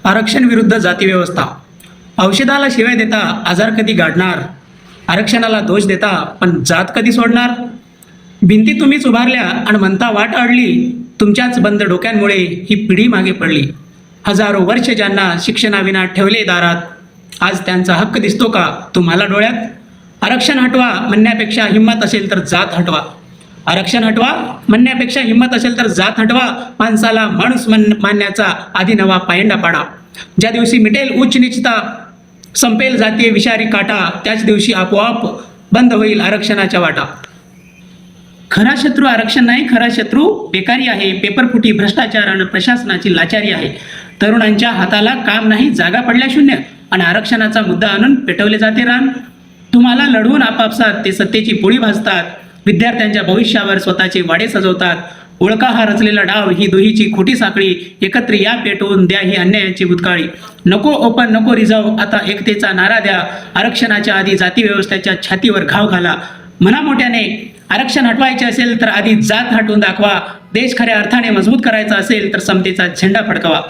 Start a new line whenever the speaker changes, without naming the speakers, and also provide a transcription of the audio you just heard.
आरक्षण विरुद्ध जाती व्यवस्था. औषधाला शिवाय देता आजार कधी गाडणार, आरक्षणाला दोष देता पण जात कधी सोडणार. भिंती तुम्हीच उभारल्या आणि म्हणता वाट अडली, तुमच्याच बंद डोक्यांमुळे ही पिढी मागे पडली. हजारो वर्ष ज्यांना शिक्षणाविना ठेवले दारात, आज त्यांचा हक्क दिसतो का तुम्हाला डोळ्यात. आरक्षण हटवा म्हणण्यापेक्षा हिंमत असेल तर जात हटवा. आरक्षण हटवा म्हणण्यापेक्षा हिंमत असेल तर जात हटवा. माणसाला माणूस मानण्याचा आधी नवा पायंडा पाडा. ज्या दिवशी मिटेल उच्च नीचता, संपेल जातीय विषारी काटा, त्याच दिवशी आपोआप बंद होईल आरक्षणाच्या वाटा. खरा शत्रू आरक्षण नाही, खरा शत्रू बेकारी आहे. पेपरफुटी, भ्रष्टाचार आणि प्रशासनाची लाचारी आहे. तरुणांच्या हाताला काम नाही, जागा पडल्या शून्य, आणि आरक्षणाचा मुद्दा आणून पेटवले जाते रान. तुम्हाला लढवून आपापसात ते सत्तेची पोळी भाजतात. विद्यार्थ्यांच्या भविष्यावर स्वतःचे वाडे सजवतात. ओळखा हा रचलेला डाव, ही दुहीची खोटी साखळी. एकत्र या पेटवून द्या ही अन्यायाची भूतकाळी. नको ओपन, नको रिझर्व, आता एकतेचा नारा द्या. आरक्षणाच्या आधी जाती व्यवस्थेच्या छातीवर घाव घाला. म्हणा मोठ्याने, आरक्षण हटवायचे असेल तर आधी जात हटवून दाखवा. देश खऱ्या अर्थाने मजबूत करायचा असेल तर समतेचा झेंडा फडकवा.